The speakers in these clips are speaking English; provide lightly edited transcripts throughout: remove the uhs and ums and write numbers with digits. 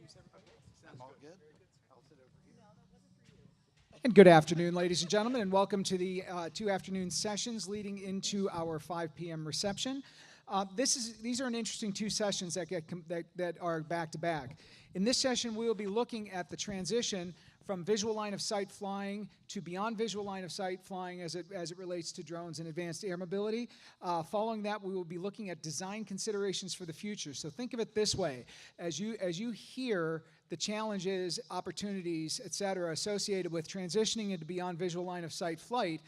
All good? I'll sit over here. And good afternoon, ladies and gentlemen, and welcome to the two afternoon sessions leading into our 5 p.m. reception. These are an interesting two sessions that are back to back. In this session, we will be looking at the transition from visual line of sight flying to beyond visual line of sight flying as it relates to drones and advanced air mobility. Following that, we will be looking at design considerations for the future. So think of it this way: as you hear the challenges, opportunities, et cetera, associated with transitioning into beyond visual line of sight flight,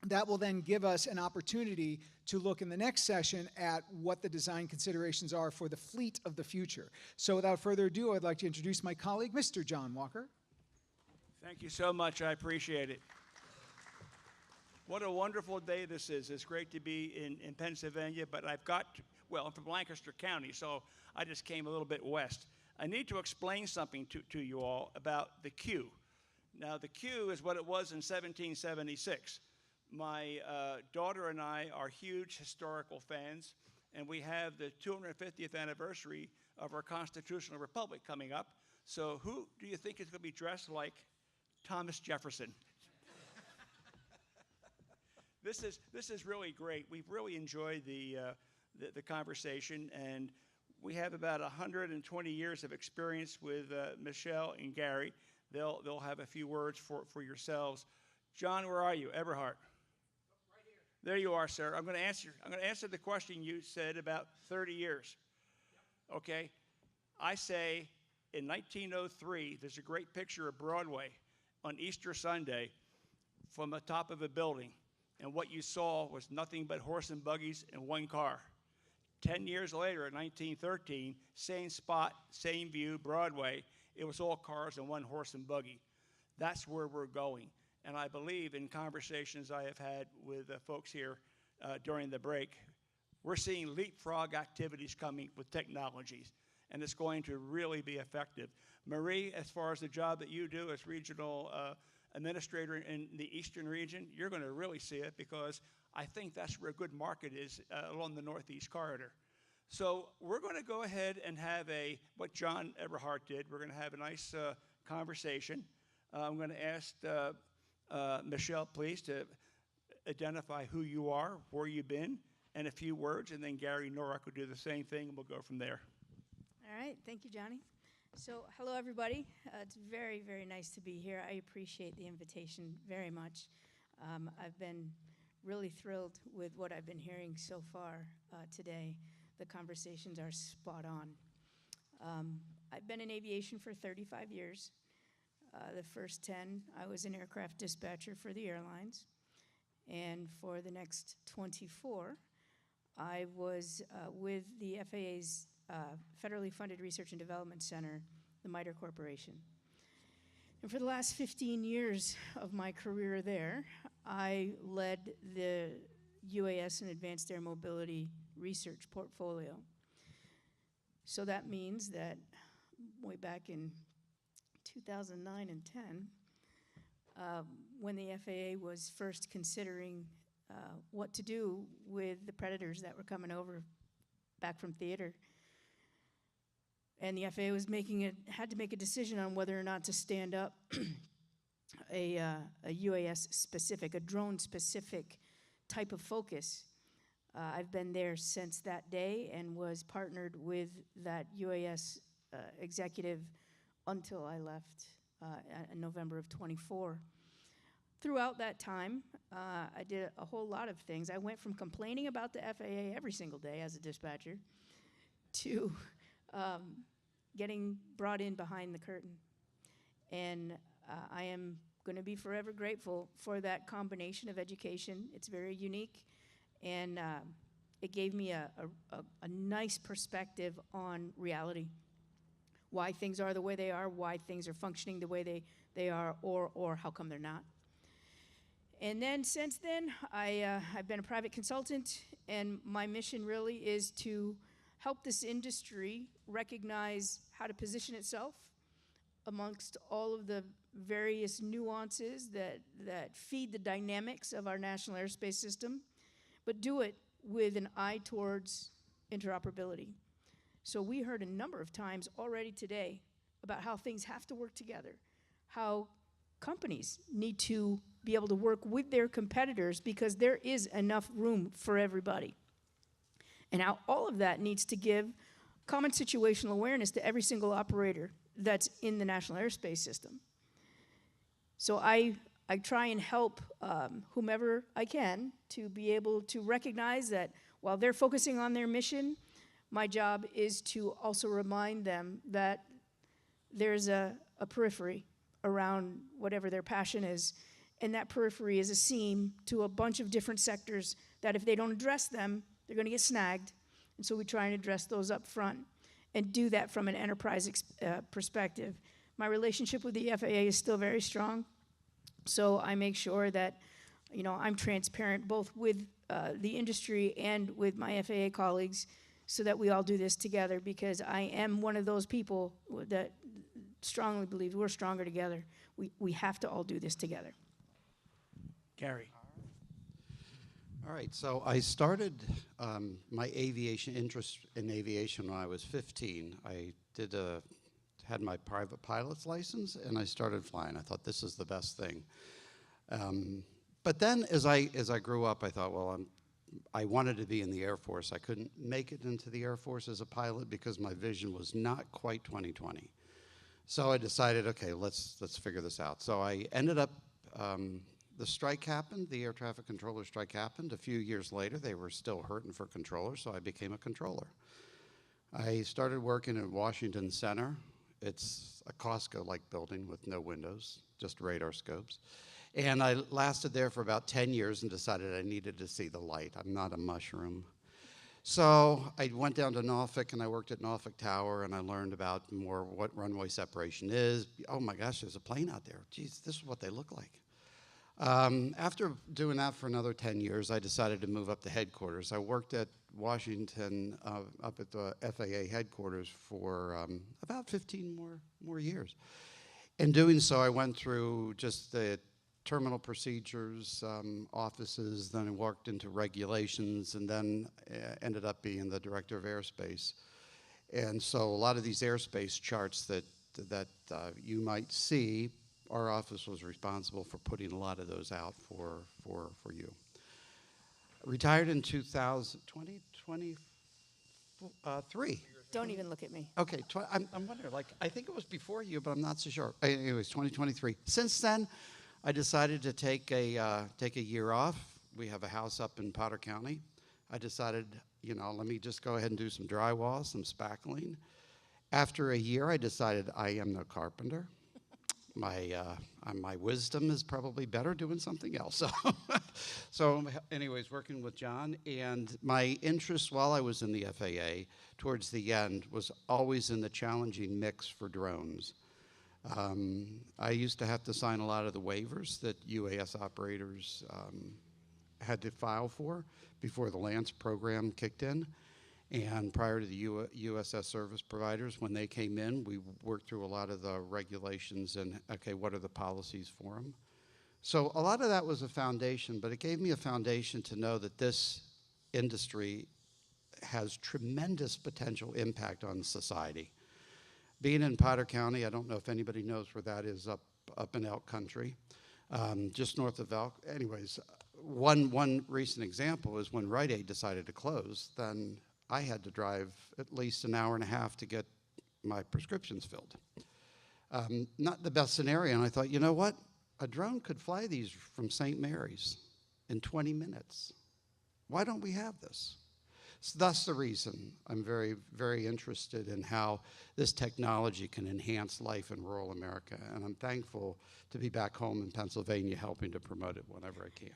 that will then give us an opportunity to look in the next session at what the design considerations are for the fleet of the future. So without further ado, I'd like to introduce my colleague, Mr. John Walker. Thank you so much. I appreciate it. What a wonderful day this is. It's great to be in Pennsylvania, but I'm from Lancaster County, so I just came a little bit west. I need to explain something to you all about the Q. Now, the Q is what it was in 1776. My daughter and I are huge historical fans, and we have the 250th anniversary of our constitutional republic coming up. So who do you think is going to be dressed like Thomas Jefferson? This is really great. We've really enjoyed the conversation, and we have about 120 years of experience with Michelle and Gary. They'll have a few words for yourselves. John, where are you? Eberhard. Right here. There you are, sir. I'm going to answer the question you said about 30 years. Yep. Okay. I say in 1903, there's a great picture of Broadway on Easter Sunday from the top of a building, and what you saw was nothing but horse and buggies and one car. 10 years later, in 1913, same spot, same view, Broadway, it was all cars and one horse and buggy. That's where we're going. And I believe in conversations I have had with folks here during the break, we're seeing leapfrog activities coming with technologies, and it's going to really be effective. Marie, as far as the job that you do as regional administrator in the Eastern region, you're going to really see it, because I think that's where a good market is along the Northeast corridor. So we're going to go ahead and have what John Eberhard did. We're going to have a nice conversation. I'm going to ask Michelle, please, to identify who you are, where you've been, and a few words, and then Gary Norok will do the same thing, and we'll go from there. All right, thank you, Johnny. So, hello, everybody. It's very, very nice to be here. I appreciate the invitation very much. I've been really thrilled with what I've been hearing so far today. The conversations are spot on. I've been in aviation for 35 years. The first 10, I was an aircraft dispatcher for the airlines. And for the next 24, I was with the FAA's federally funded Research and Development Center, the MITRE Corporation. And for the last 15 years of my career there, I led the UAS and Advanced Air Mobility Research portfolio. So that means that way back in 2009 and 10, when the FAA was first considering what to do with the Predators that were coming over back from theater, and the FAA was had to make a decision on whether or not to stand up a UAS-specific, a drone-specific type of focus. I've been there since that day and was partnered with that UAS executive until I left in November of 24. Throughout that time, I did a whole lot of things. I went from complaining about the FAA every single day as a dispatcher to getting brought in behind the curtain. And I am going to be forever grateful for that combination of education. It's very unique, and it gave me a nice perspective on reality, why things are the way they are, why things are functioning the way they are, or how come they're not. And then since then, I've been a private consultant, and my mission really is to help this industry recognize how to position itself amongst all of the various nuances that feed the dynamics of our national airspace system, but do it with an eye towards interoperability. So we heard a number of times already today about how things have to work together, how companies need to be able to work with their competitors because there is enough room for everybody. And how all of that needs to give common situational awareness to every single operator that's in the National Airspace System. So I try and help whomever I can to be able to recognize that while they're focusing on their mission, my job is to also remind them that there's a periphery around whatever their passion is, and that periphery is a seam to a bunch of different sectors that if they don't address them, they're going to get snagged. And so we try and address those up front and do that from an enterprise perspective. My relationship with the FAA is still very strong, so I make sure that I'm transparent both with the industry and with my FAA colleagues so that we all do this together, because I am one of those people that strongly believe we're stronger together. We have to all do this together. Gary. All right, so I started my aviation interest in aviation when I was 15. I had my private pilot's license, and I started flying. I thought this is the best thing. But then, as I grew up, I thought, well, I wanted to be in the Air Force. I couldn't make it into the Air Force as a pilot because my vision was not quite 20/20. So I decided, okay, let's figure this out. So I ended up. The strike happened, the air traffic controller strike happened. A few years later, they were still hurting for controllers, so I became a controller. I started working at Washington Center. It's a Costco-like building with no windows, just radar scopes. And I lasted there for about 10 years and decided I needed to see the light. I'm not a mushroom. So I went down to Norfolk, and I worked at Norfolk Tower, and I learned about more what runway separation is. Oh my gosh, there's a plane out there. Geez, this is what they look like. After doing that for another 10 years, I decided to move up to headquarters. I worked at Washington, up at the FAA headquarters for about 15 more years. In doing so, I went through just the terminal procedures, offices, then I worked into regulations, and then ended up being the director of airspace. And so a lot of these airspace charts that you might see, our office was responsible for putting a lot of those out for you. Retired in 2023. Don't even look at me. Okay, I'm wondering, I think it was before you, but I'm not so sure. Anyways, 2023. Since then, I decided to take a year off. We have a house up in Potter County. I decided, let me just go ahead and do some drywall, some spackling. After a year, I decided I am no carpenter. My wisdom is probably better doing something else. So anyways, working with John, and my interest while I was in the FAA towards the end was always in the challenging mix for drones. I used to have to sign a lot of the waivers that UAS operators had to file for before the Lance program kicked in. And prior to the USS service providers, when they came in, we worked through a lot of the regulations and, okay, what are the policies for them? So a lot of that was a foundation, but it gave me a foundation to know that this industry has tremendous potential impact on society. Being in Potter County, I don't know if anybody knows where that is, up in Elk Country, just north of Elk. Anyways, one recent example is when Rite Aid decided to close, then I had to drive at least an hour and a half to get my prescriptions filled. Not the best scenario, and I thought, you know what? A drone could fly these from St. Mary's in 20 minutes. Why don't we have this? So that's the reason I'm very, very interested in how this technology can enhance life in rural America, and I'm thankful to be back home in Pennsylvania helping to promote it whenever I can.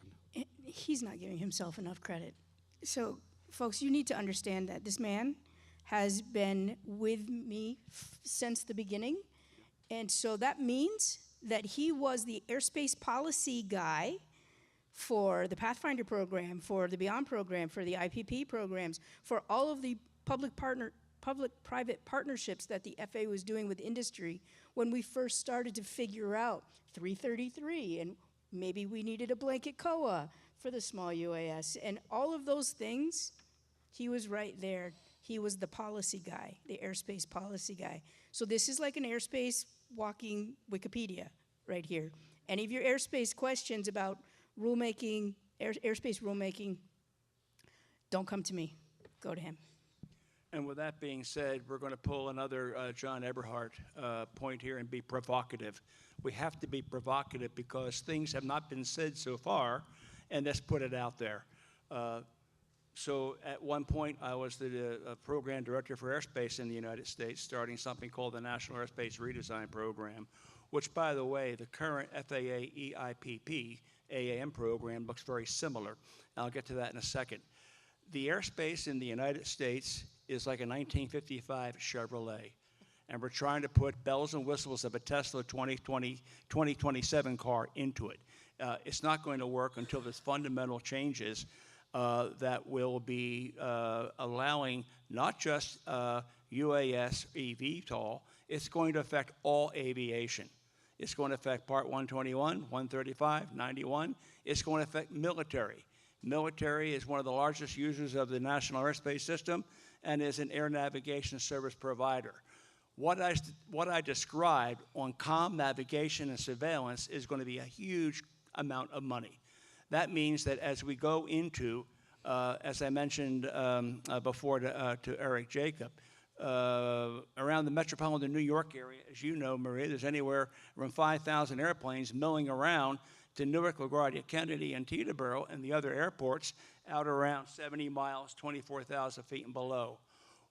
He's not giving himself enough credit. So, folks, you need to understand that this man has been with me since the beginning. And so that means that he was the airspace policy guy for the Pathfinder program, for the Beyond program, for the IPP programs, for all of the public-private partnerships that the FAA was doing with industry when we first started to figure out 333, and maybe we needed a blanket COA for the small UAS. And all of those things, he was right there. He was the policy guy, the airspace policy guy. So this is like an airspace walking Wikipedia right here. Any of your airspace questions about rulemaking, airspace rulemaking, don't come to me. Go to him. And with that being said, we're going to pull another John Eberhard point here and be provocative. We have to be provocative because things have not been said so far, and let's put it out there. So at one point, I was the program director for airspace in the United States, starting something called the National Airspace Redesign Program, which, by the way, the current FAA EIPP AAM program looks very similar. And I'll get to that in a second. The airspace in the United States is like a 1955 Chevrolet, and we're trying to put bells and whistles of a Tesla 2027 car into it. It's not going to work until there's fundamental changes that will be allowing not just UAS, eVTOL, it's going to affect all aviation. It's going to affect Part 121, 135, 91. It's going to affect military. Military is one of the largest users of the National Airspace System and is an air navigation service provider. What I described on comm navigation and surveillance is going to be a huge amount of money. That means that as we go into, as I mentioned before to Eric Jacob, around the metropolitan New York area, as you know, Maria, there's anywhere around 5,000 airplanes milling around to Newark, LaGuardia, Kennedy, and Teterboro, and the other airports out around 70 miles, 24,000 feet and below.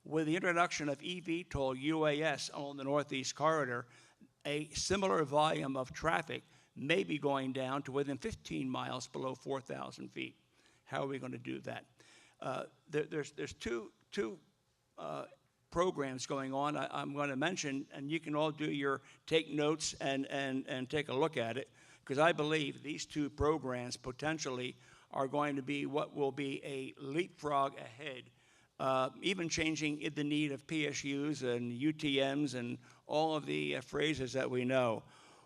With the introduction of eVTOL UAS on the Northeast Corridor, a similar volume of traffic may be going down to within 15 miles below 4,000 feet. How are we going to do that? There's two programs going on I'm going to mention, and you can all take notes and take a look at it, because I believe these two programs potentially are going to be what will be a leapfrog ahead, even changing the need of PSUs and UTMs and all of the phrases that we know.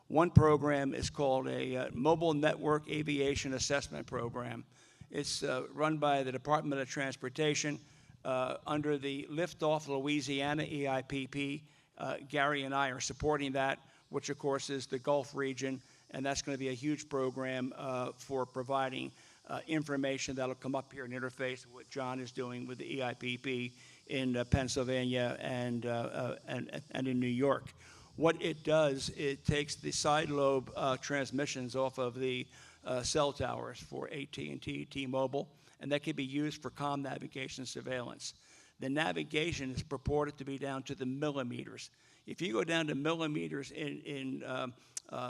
One program is called a Mobile Network Aviation Assessment Program. It's run by the Department of Transportation under the Liftoff Louisiana EIPP. Gary and I are supporting that, which of course is the Gulf region, and that's going to be a huge program for providing information that'll come up here and interface with what John is doing with the EIPP in Pennsylvania and in New York. What it does, it takes the side lobe transmissions off of the cell towers for AT&T, T-Mobile, and that can be used for comm navigation surveillance. The navigation is purported to be down to the millimeters. If you go down to millimeters in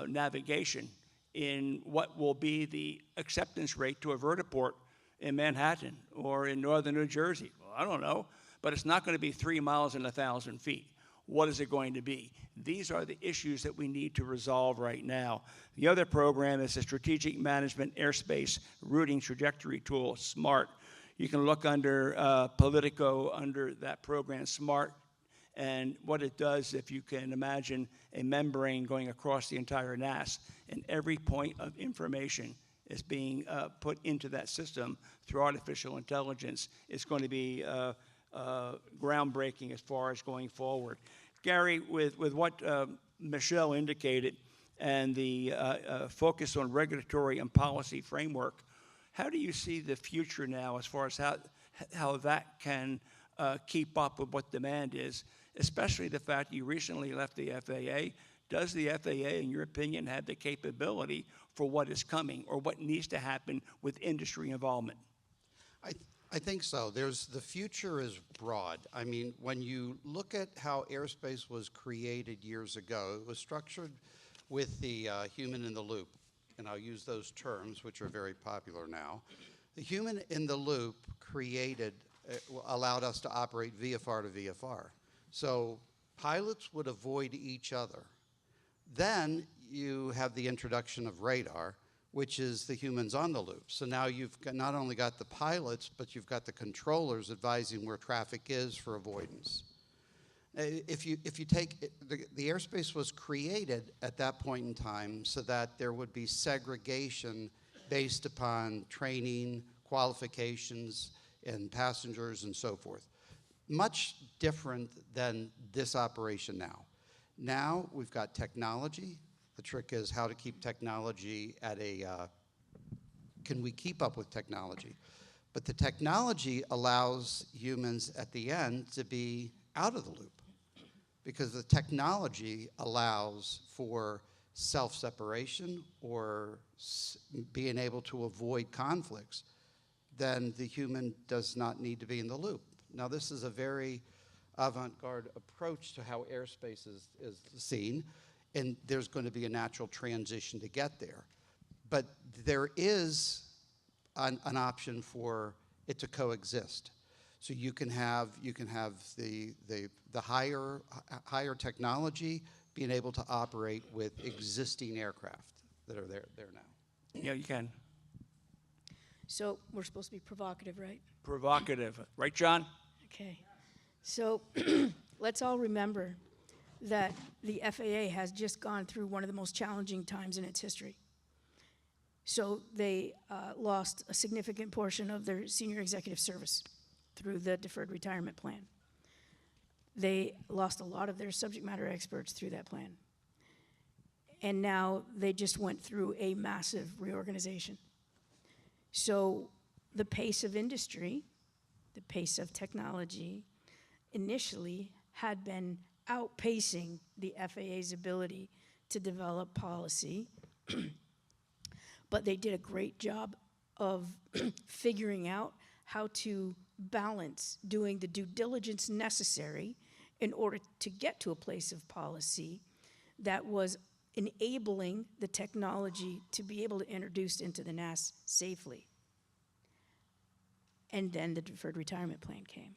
navigation, in what will be the acceptance rate to a vertiport in Manhattan or in northern New Jersey, well, I don't know, but it's not going to be 3 miles and 1,000 feet. What is it going to be? These are the issues that we need to resolve right now. The other program is the Strategic Management Airspace Routing Trajectory Tool, SMART. You can look under Politico under that program, SMART, and what it does, if you can imagine a membrane going across the entire NAS, and every point of information is being put into that system through artificial intelligence, it's going to be groundbreaking as far as going forward. Gary, with what Michelle indicated and the focus on regulatory and policy framework, how do you see the future now as far as how that can keep up with what demand is, especially the fact you recently left the FAA? Does the FAA, in your opinion, have the capability for what is coming or what needs to happen with industry involvement? I think so. The future is broad. I mean, when you look at how airspace was created years ago, it was structured with the human in the loop, and I'll use those terms, which are very popular now. The human in the loop allowed us to operate VFR to VFR. So pilots would avoid each other. Then you have the introduction of radar, which is the humans on the loop. So now you've not only got the pilots, but you've got the controllers advising where traffic is for avoidance. If you take the airspace was created at that point in time so that there would be segregation based upon training, qualifications, and passengers and so forth. much different than this operation now. Now we've got technology. The trick is how to keep technology at a, can we keep up with technology? But the technology allows humans at the end to be out of the loop, because the technology allows for self-separation or being able to avoid conflicts. Then the human does not need to be in the loop. Now, this is a very avant-garde approach to how airspace is seen, and there's going to be a natural transition to get there. But there is an option for it to coexist. So you can have the higher technology being able to operate with existing aircraft that are there now. Yeah, you can. So we're supposed to be provocative, right? Provocative. Right, John? Okay. So let's all remember that the FAA has just gone through one of the most challenging times in its history. So they lost a significant portion of their senior executive service through the deferred retirement plan. They lost a lot of their subject matter experts through that plan. And now they just went through a massive reorganization. So the pace of industry, the pace of technology, initially had been outpacing the FAA's ability to develop policy. But they did a great job of figuring out how to balance doing the due diligence necessary in order to get to a place of policy that was enabling the technology to be able to introduce into the NAS safely. And then the deferred retirement plan came,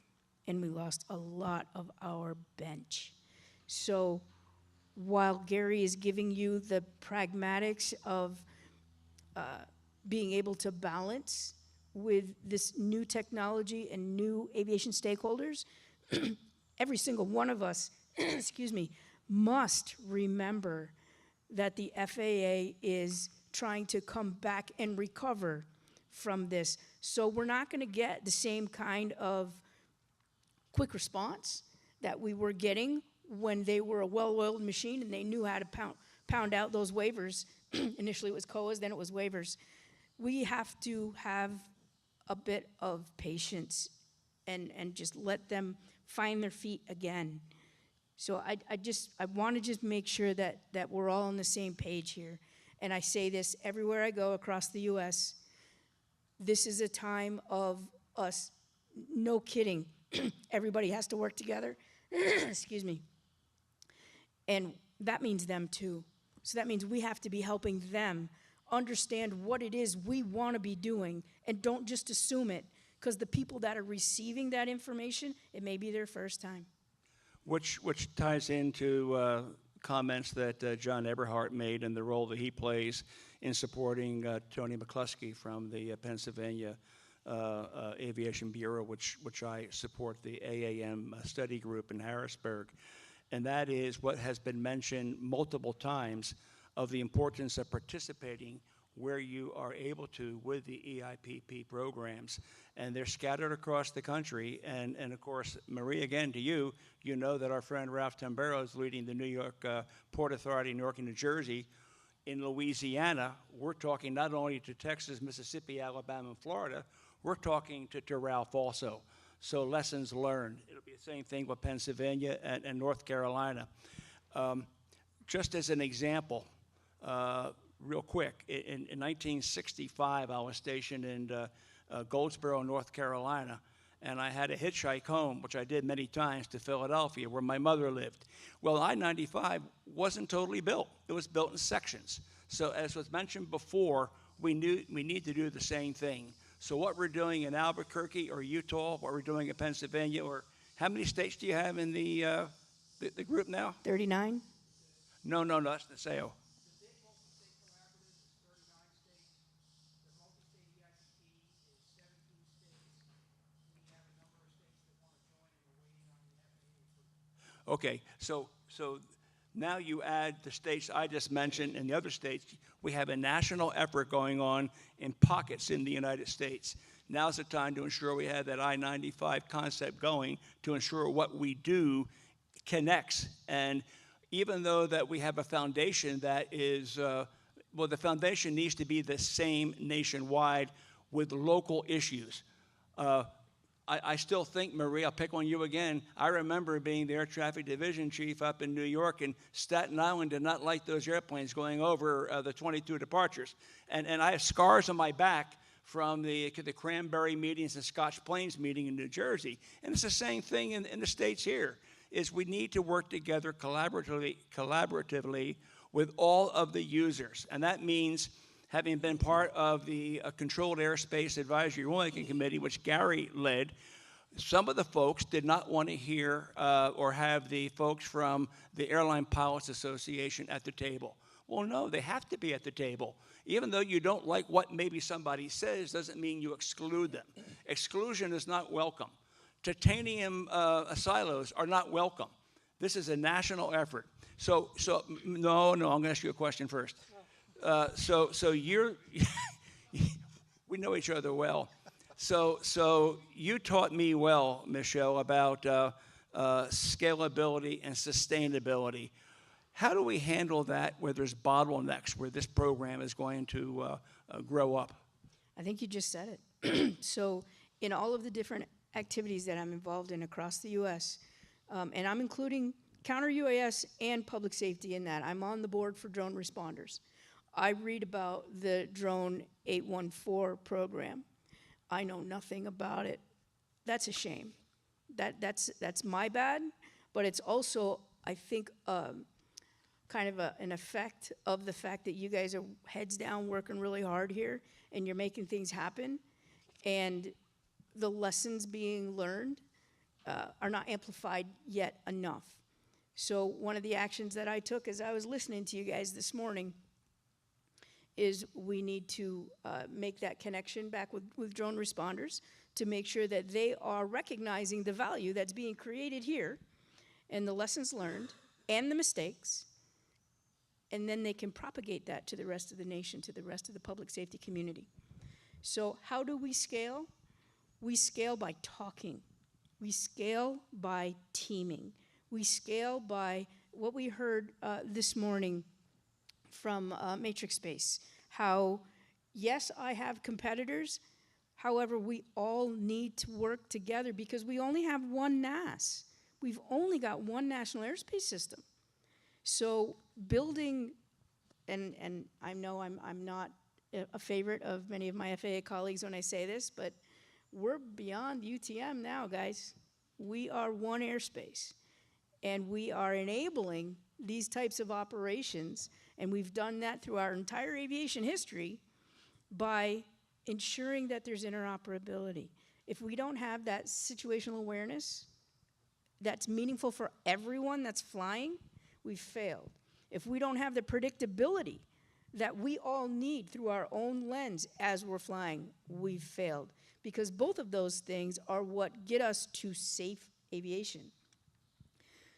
and we lost a lot of our bench. So while Gary is giving you the pragmatics of being able to balance with this new technology and new aviation stakeholders, every single one of us, excuse me, must remember that the FAA is trying to come back and recover from this. So we're not going to get the same kind of quick response that we were getting when they were a well-oiled machine and they knew how to pound out those waivers. Initially it was COAs, then it was waivers. We have to have a bit of patience and just let them find their feet again. So I want to just make sure that we're all on the same page here. And I say this everywhere I go across the U.S. This is a time of us, no kidding, everybody has to work together. Excuse me. And that means them too. So that means we have to be helping them understand what it is we want to be doing, and don't just assume it, because the people that are receiving that information, it may be their first time. Which ties into comments that John Eberhardt made and the role that he plays in supporting Tony McCluskey from the Pennsylvania Aviation Bureau, which I support, the AAM study group in Harrisburg. And that is what has been mentioned multiple times of the importance of participating where you are able to with the EIPP programs. And they're scattered across the country. And of course, Marie, again, to you, you know that our friend Ralph Tambero is leading the New York Port Authority, New York and New Jersey. In Louisiana, we're talking not only to Texas, Mississippi, Alabama, and Florida, we're talking to Ralph also. So lessons learned. It'll be the same thing with Pennsylvania and North Carolina. Just as an example, real quick, in 1965, I was stationed in Goldsboro, North Carolina, and I had to hitchhike home, which I did many times, to Philadelphia, where my mother lived. Well, I-95 wasn't totally built. It was built in sections. So as was mentioned before, we need to do the same thing. So what we're doing in Albuquerque or Utah, what we're doing in Pennsylvania, or how many states do you have in the group now? 39? No, that's the SAO. Okay, so now you add the states I just mentioned and the other states. We have a national effort going on in pockets in the United States. Now's the time to ensure we have that I-95 concept going, to ensure what we do connects. And even though that we have a foundation that is, well, the foundation needs to be the same nationwide with local issues. I still think, Marie, I'll pick on you again. I remember being the air traffic division chief up in New York, and Staten Island did not like those airplanes going over the 22 departures. And I have scars on my back from the Cranberry meetings and Scotch Plains meeting in New Jersey. And it's the same thing in the States here, is we need to work together collaboratively with all of the users. And that means, having been part of the Controlled Airspace Advisory Rulemaking Committee, which Gary led, some of the folks did not want to hear or have the folks from the Airline Pilots Association at the table. Well, no, they have to be at the table. Even though you don't like what maybe somebody says, doesn't mean you exclude them. Exclusion is not welcome. Titanium silos are not welcome. This is a national effort. So no, I'm going to ask you a question first. So you're, we know each other well. So you taught me well, Michelle, about scalability and sustainability. How do we handle that where there's bottlenecks, where this program is going to grow up? I think you just said it. So in all of the different activities that I'm involved in across the U.S., and I'm including counter-UAS and public safety in that. I'm on the board for drone responders. I read about the Drone 814 program. I know nothing about it. That's a shame. That's my bad, but it's also, I think, kind of an effect of the fact that you guys are heads down working really hard here, and you're making things happen, and the lessons being learned are not amplified yet enough. So one of the actions that I took as I was listening to you guys this morning is we need to make that connection back with drone responders to make sure that they are recognizing the value that's being created here and the lessons learned and the mistakes, and then they can propagate that to the rest of the nation, to the rest of the public safety community. So how do we scale? We scale by talking. We scale by teaming. We scale by what we heard this morning from Matrix Space, how, yes, I have competitors, however, we all need to work together because we only have one NAS. We've only got one national airspace system. So building, and I know I'm not a favorite of many of my FAA colleagues when I say this, but we're beyond UTM now, guys. We are one airspace, and we are enabling these types of operations, and we've done that through our entire aviation history by ensuring that there's interoperability. If we don't have that situational awareness that's meaningful for everyone that's flying, we've failed. If we don't have the predictability that we all need through our own lens as we're flying, we've failed. Because both of those things are what get us to safe aviation.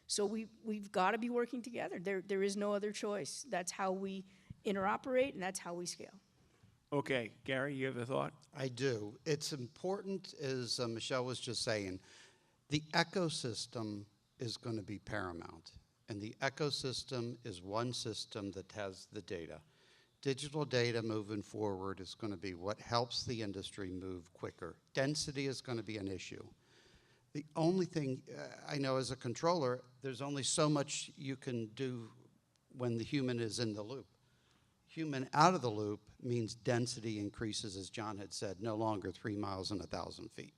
So we've got to be working together. There is no other choice. That's how we interoperate, and that's how we scale. Okay, Gary, you have a thought? I do. It's important, as Michelle was just saying, the ecosystem is going to be paramount. And the ecosystem is one system that has the data. Digital data moving forward is going to be what helps the industry move quicker. Density is going to be an issue. The only thing I know as a controller, there's only so much you can do when the human is in the loop. Human out of the loop means density increases, as John had said, no longer 3 miles and 1,000 feet.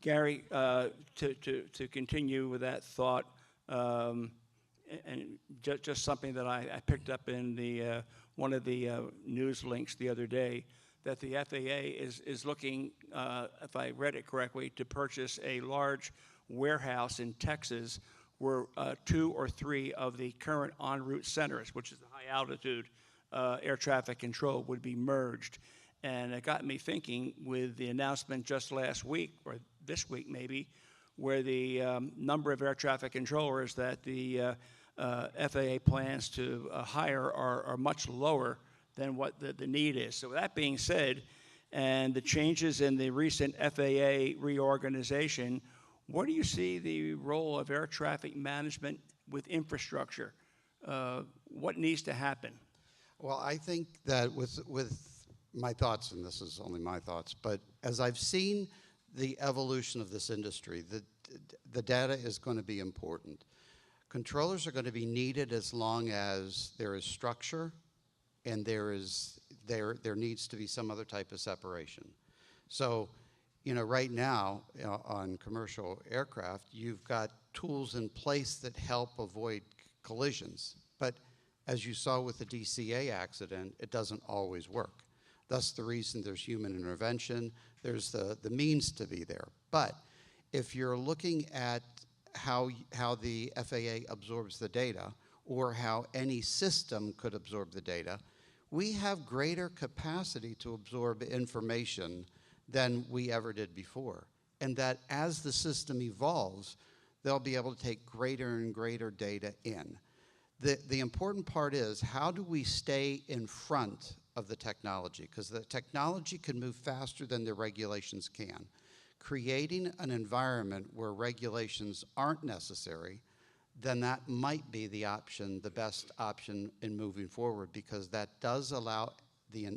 Gary, to continue with that thought, and just something that I picked up in the one of the news links the other day, that the FAA is looking, if I read it correctly, to purchase a large warehouse in Texas where 2 or 3 of the current en route centers, which is the high altitude air traffic control, would be merged. And it got me thinking with the announcement just last week, or this week maybe, where the number of air traffic controllers that the FAA plans to hire are much lower than what the need is. So with that being said, and the changes in the recent FAA reorganization, where do you see the role of air traffic management with infrastructure? What needs to happen? Well, I think that with my thoughts, and this is only my thoughts, but as I've seen the evolution of this industry, the data is going to be important. Controllers are going to be needed as long as there is structure and there needs to be some other type of separation. So, right now on commercial aircraft, you've got tools in place that help avoid collisions. But as you saw with the DCA accident, it doesn't always work. Thus the reason there's human intervention, there's the means to be there. But if you're looking at how the FAA absorbs the data, or how any system could absorb the data, we have greater capacity to absorb information than we ever did before. And that as the system evolves, they'll be able to take greater and greater data in. The important part is, how do we stay in front of the technology? Because the technology can move faster than the regulations can. Creating an environment where regulations aren't necessary, then that might be the option, the best option in moving forward, because that does allow the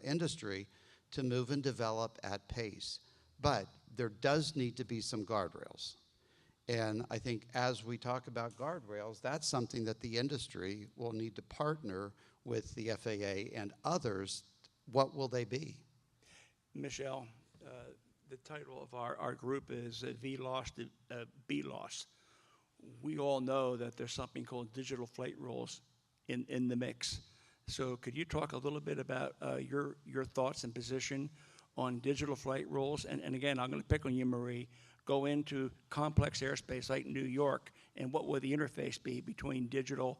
industry to move and develop at pace. But there does need to be some guardrails. And I think as we talk about guardrails, that's something that the industry will need to partner with the FAA and others. What will they be? Michelle, the title of our group is VLOS to BLOS. We all know that there's something called digital flight rules in the mix. So could you talk a little bit about your thoughts and position on digital flight rules? And again, I'm going to pick on you, Marie. Go into complex airspace like New York, and what will the interface be between digital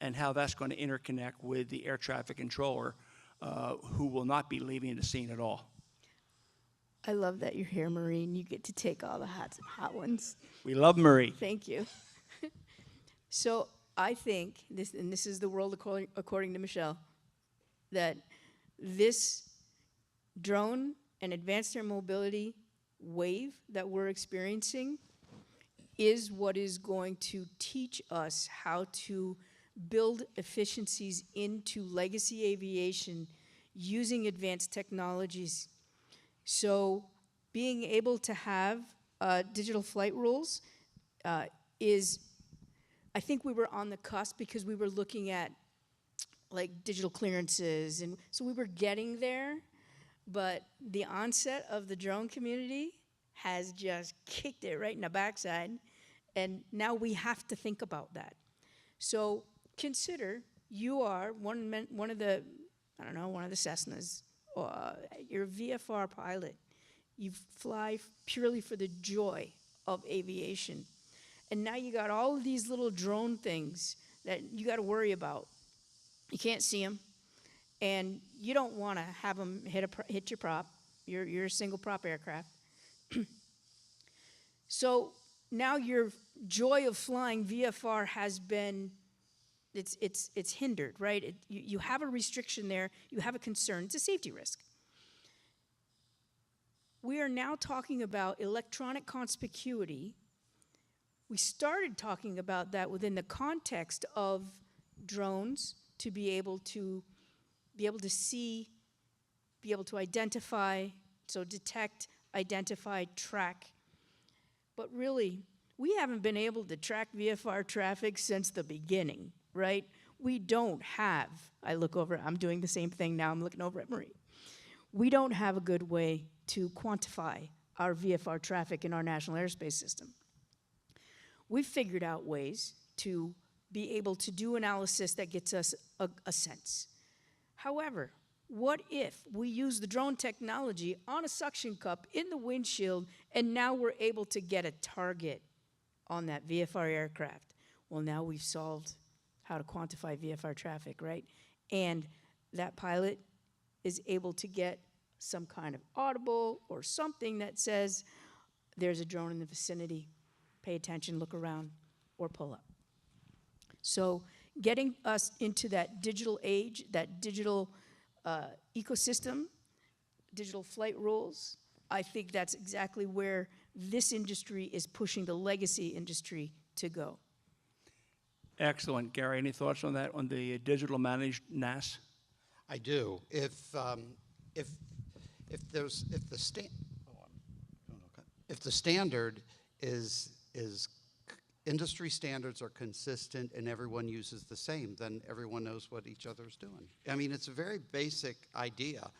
and how that's going to interconnect with the air traffic controller, who will not be leaving the scene at all? I love that you're here, Marie, and you get to take all the hot ones. We love Marie. Thank you. So I think, this is the world according to Michelle, that this drone and advanced air mobility wave that we're experiencing is what is going to teach us how to build efficiencies into legacy aviation using advanced technologies. So being able to have digital flight rules is, I think we were on the cusp because we were looking at like digital clearances, and so we were getting there, but the onset of the drone community has just kicked it right in the backside, and now we have to think about that. So consider you are one of the Cessnas, you're a VFR pilot. You fly purely for the joy of aviation. And now you got all of these little drone things that you got to worry about. You can't see them, and you don't want to have them hit your prop. You're a single prop aircraft. So now your joy of flying VFR has been, it's hindered, right? You have a restriction there. You have a concern. It's a safety risk. We are now talking about electronic conspicuity. We started talking about that within the context of drones, to be able to see, be able to identify, so detect, identify, track. But really, we haven't been able to track VFR traffic since the beginning, right? We don't have, I look over, I'm doing the same thing now, I'm looking over at Marie. We don't have a good way to quantify our VFR traffic in our national airspace system. We've figured out ways to be able to do analysis that gets us a sense. However, what if we use the drone technology on a suction cup in the windshield, and now we're able to get a target on that VFR aircraft? Well, now we've solved how to quantify VFR traffic, right? And that pilot is able to get some kind of audible or something that says, there's a drone in the vicinity, pay attention, look around, or pull up. So getting us into that digital age, that digital ecosystem, digital flight rules. I think that's exactly where this industry is pushing the legacy industry to go. Excellent. Gary, any thoughts on that, on the digital managed NAS? I do. If the standard is industry standards are consistent and everyone uses the same, then everyone knows what each other's doing. I mean, it's a very basic idea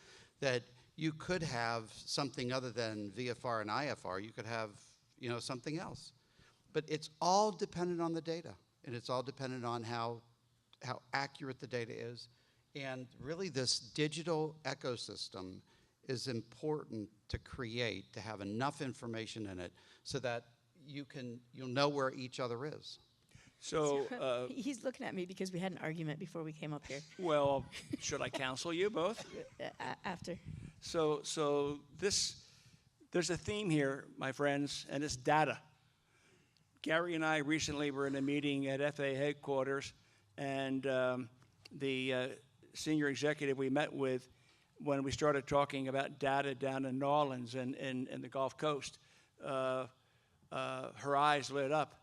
that you could have something other than VFR and IFR. You could have, something else. But it's all dependent on the data, and it's all dependent on how accurate the data is. And really, this digital ecosystem is important to create, to have enough information in it so that you'll know where each other is. So, He's looking at me because we had an argument before we came up here. well, should I counsel you both? After. So there's a theme here, my friends, and it's data. Gary and I recently were in a meeting at FAA headquarters, and the senior executive we met with, when we started talking about data down in New Orleans and the Gulf Coast, her eyes lit up,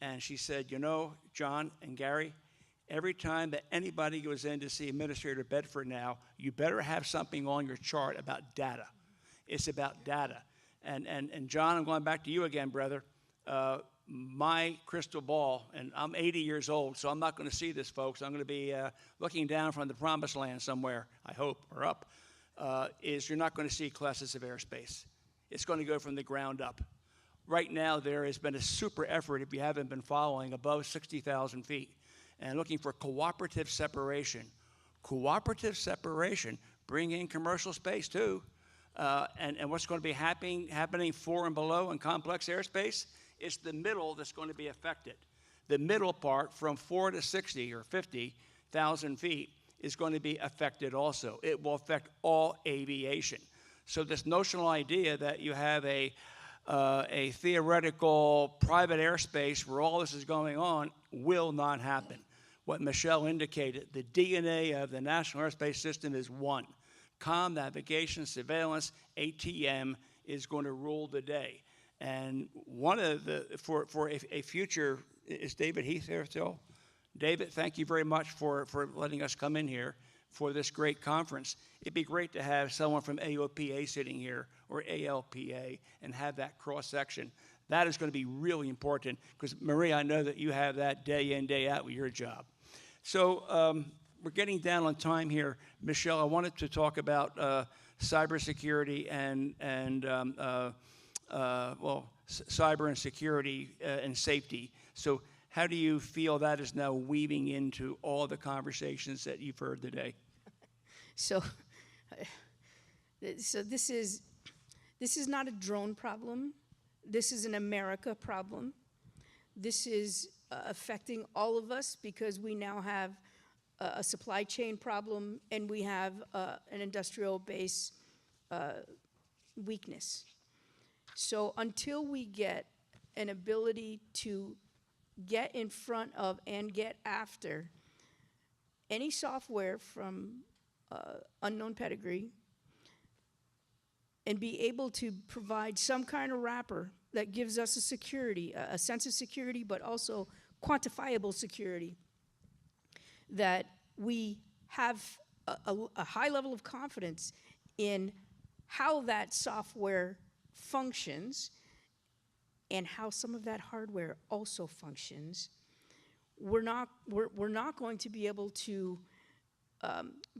and she said, John and Gary, every time that anybody goes in to see Administrator Bedford now, you better have something on your chart about data. It's about data. And John, I'm going back to you again, brother. My crystal ball, and I'm 80 years old, so I'm not going to see this, folks. I'm going to be looking down from the promised land somewhere, I hope, or up, is you're not going to see classes of airspace. It's going to go from the ground up. Right now, there has been a super effort, if you haven't been following, above 60,000 feet, and looking for cooperative separation. Cooperative separation, bring in commercial space too, and what's going to be happening for and below in complex airspace, it's the middle that's going to be affected. The middle part from 4 to 60 or 50,000 feet is going to be affected also. It will affect all aviation. So this notional idea that you have a theoretical private airspace where all this is going on will not happen. What Michelle indicated, the DNA of the National Airspace System is one. Comm, navigation, surveillance, ATM is going to rule the day. And one of for a future, is David Heath there still? David, thank you very much for letting us come in here for this great conference. It'd be great to have someone from AOPA sitting here, or ALPA, and have that cross-section. That is going to be really important, because Marie, I know that you have that day in, day out with your job. So we're getting down on time here. Michelle, I wanted to talk about cybersecurity and cyber and security and safety. So how do you feel that is now weaving into all the conversations that you've heard today? So this is not a drone problem. This is an America problem. This is affecting all of us because we now have a supply chain problem and we have an industrial base weakness. So until we get an ability to get in front of and get after any software from unknown pedigree and be able to provide some kind of wrapper that gives us a security, a sense of security, but also quantifiable security, that we have a high level of confidence in how that software functions and how some of that hardware also functions, we're not going to be able to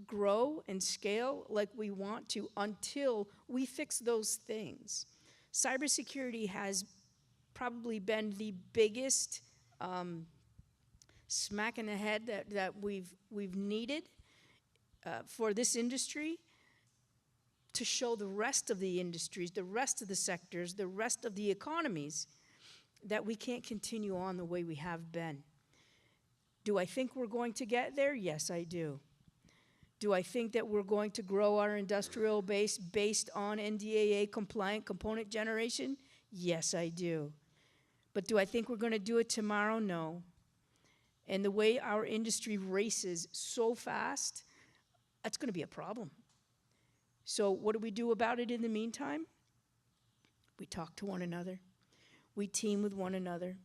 grow and scale like we want to until we fix those things. Cybersecurity has probably been the biggest smack in the head that we've needed for this industry to show the rest of the industries, the rest of the sectors, the rest of the economies that we can't continue on the way we have been. Do I think we're going to get there? Yes, I do. Do I think that we're going to grow our industrial base based on NDAA compliant component generation? Yes, I do. But do I think we're going to do it tomorrow? No. And the way our industry races so fast, that's going to be a problem. So what do we do about it in the meantime? We talk to one another. We team with one another.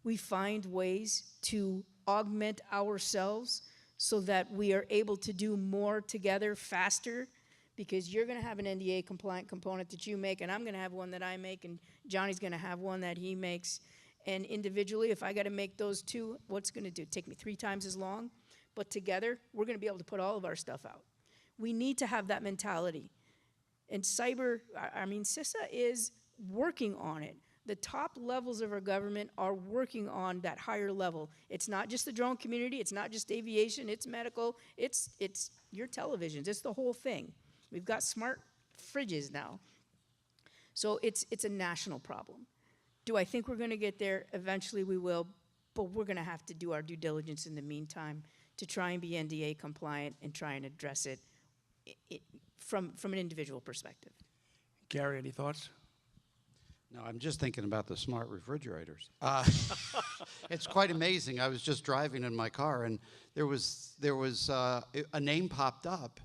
We find ways to augment ourselves so that we are able to do more together faster, because you're going to have an NDA compliant component that you make, and I'm going to have one that I make, and Johnny's going to have one that he makes. And individually, if I got to make those two, what's going to do? Take me 3 times as long? But together, we're going to be able to put all of our stuff out. We need to have that mentality. And cyber, CISA is working on it. The top levels of our government are working on that higher level. It's not just the drone community, it's not just aviation, it's medical, it's your televisions, it's the whole thing. We've got smart fridges now. So it's a national problem. Do I think we're going to get there? Eventually we will, but we're going to have to do our due diligence in the meantime to try and be NDA compliant and try and address it from an individual perspective. Gary, any thoughts? No, I'm just thinking about the smart refrigerators. It's quite amazing. I was just driving in my car, and there was a name popped up,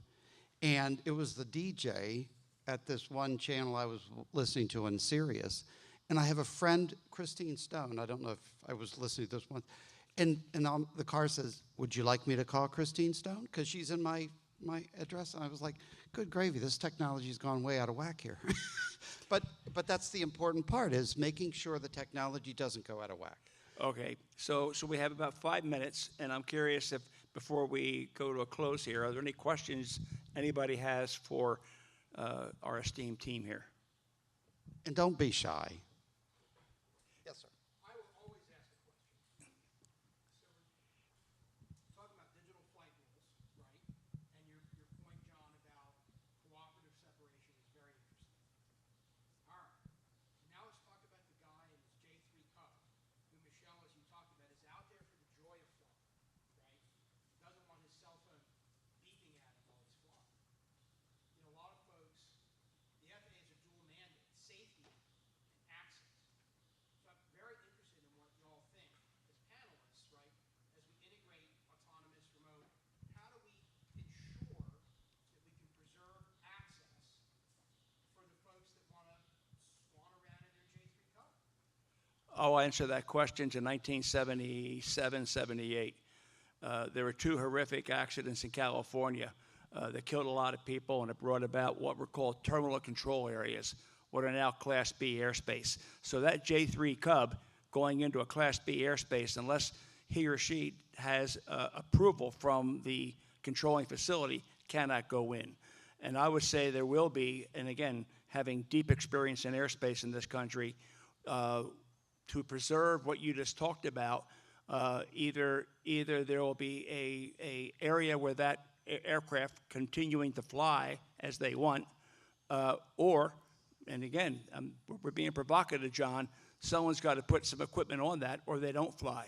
and it was the DJ at this one channel I was listening to on Sirius. And I have a friend, Christine Stone. I don't know if I was listening to this one. And the car says, "Would you like me to call Christine Stone? Because she's in my address." And I was like, good gravy, this technology's gone way out of whack here. But that's the important part, is making sure the technology doesn't go out of whack. Okay, so we have about 5 minutes, and I'm curious if, before we go to a close here, are there any questions anybody has for our esteemed team here? And don't be shy. Yes, sir. I will always ask a question. So, talking about digital flight rules, right? And your point, John, about cooperative separation is very interesting. All right. So now let's talk about the guy in his J3 Cub, who Michelle, as you talked about, is out there for the joy of flying, right? Doesn't want his cell phone beeping at him while he's flying. You know, a lot of folks, the FAA is a dual mandate, safety and access. So I'm very interested in what you all think as panelists, right? As we integrate autonomous remote, how do we ensure that we can preserve access for the folks that want to swan around in their J3 Cub? I'll answer that question to 1977, 78. There were 2 horrific accidents in California that killed a lot of people, and it brought about what were called terminal control areas, what are now Class B airspace. So that J3 Cub going into a Class B airspace, unless he or she has approval from the controlling facility, cannot go in. And I would say there will be, and again, having deep experience in airspace in this country, to preserve what you just talked about, either there will be a area where that aircraft continuing to fly as they want, or, and again, we're being provocative, John, someone's got to put some equipment on that or they don't fly.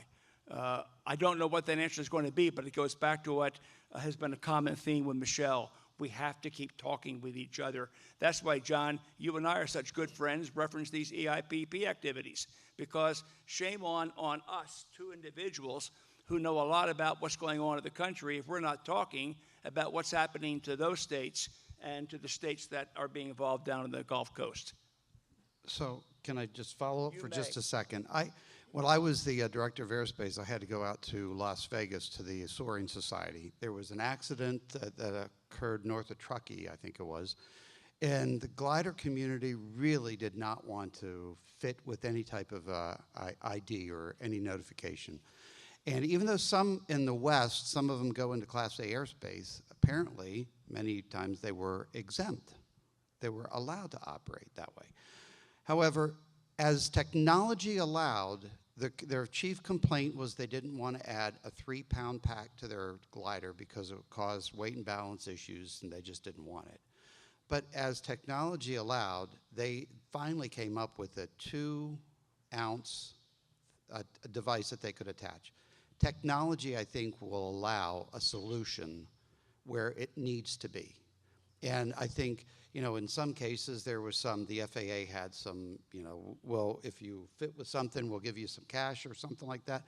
I don't know what that answer is going to be, but it goes back to what has been a common theme with Michelle. We have to keep talking with each other. That's why, John, you and I are such good friends, reference these EIPP activities, because shame on us, 2 individuals who know a lot about what's going on in the country, if we're not talking about what's happening to those states and to the states that are being involved down in the Gulf Coast. So can I just follow up for just may. a second? When I was the director of airspace, I had to go out to Las Vegas to the Soaring Society. There was an accident that occurred north of Truckee, I think it was, and the glider community really did not want to fit with any type of ID or any notification. And even though some in the West, some of them go into Class A airspace, apparently many times they were exempt. They were allowed to operate that way. However, as technology allowed, their chief complaint was they didn't want to add a 3-pound pack to their glider because it would cause weight and balance issues, and they just didn't want it. But as technology allowed, they finally came up with a 2-ounce device that they could attach. Technology, I think, will allow a solution where it needs to be. And I think, in some cases there was the FAA had some, well, if you fit with something, we'll give you some cash or something like that.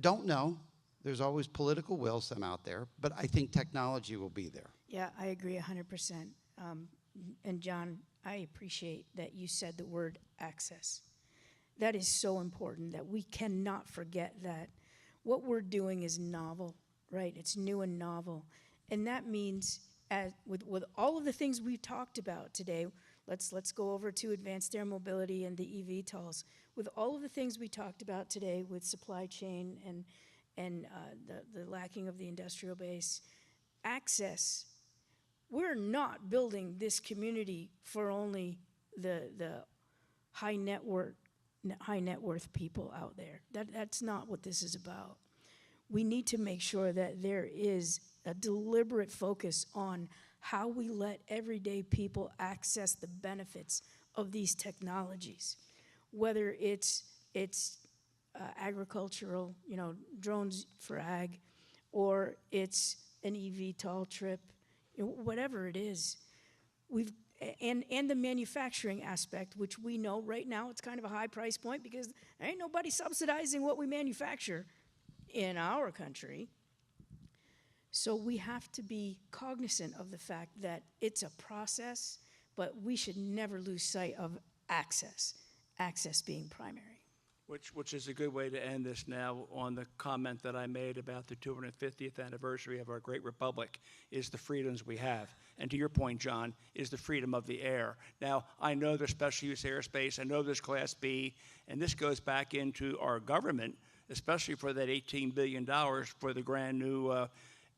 Don't know. There's always political will some out there, but I think technology will be there. Yeah, I agree 100%. And John, I appreciate that you said the word access. That is so important that we cannot forget that what we're doing is novel, right? It's new and novel. And that means with all of the things we've talked about today, let's go over to advanced air mobility and the eVTOLs. With all of the things we talked about today with supply chain and the lacking of the industrial base, access, we're not building this community for only the high net worth people out there. That's not what this is about. We need to make sure that there is a deliberate focus on how we let everyday people access the benefits of these technologies, whether it's agricultural, drones for ag, or it's an eVTOL trip, whatever it is. And the manufacturing aspect, which we know right now it's kind of a high price point because there ain't nobody subsidizing what we manufacture in our country. So we have to be cognizant of the fact that it's a process, but we should never lose sight of access being primary. Which is a good way to end this now on the comment that I made about the 250th anniversary of our great republic is the freedoms we have. And to your point, John, is the freedom of the air. Now, I know there's special use airspace, I know there's Class B, and this goes back into our government, especially for that $18 billion for the brand new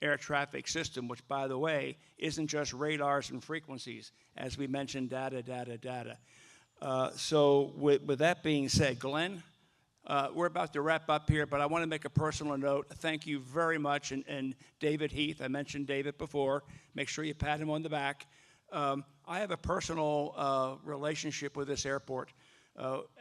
air traffic system, which, by the way, isn't just radars and frequencies. As we mentioned, data. So with that being said, Glenn, we're about to wrap up here, but I want to make a personal note. Thank you very much. And David Heath, I mentioned David before. Make sure you pat him on the back. I have a personal relationship with this airport.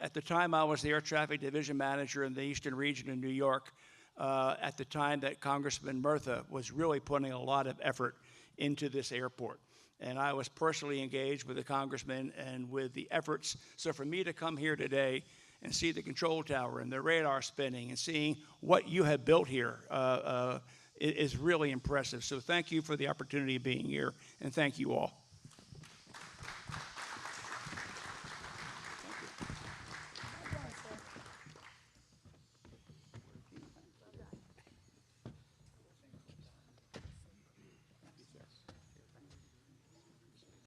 At the time, I was the air traffic division manager in the Eastern region in New York. At the time that Congressman Murtha was really putting a lot of effort into this airport. And I was personally engaged with the congressman and with the efforts. So for me to come here today and see the control tower and the radar spinning and seeing what you have built here is really impressive. So thank you for the opportunity of being here, and thank you all.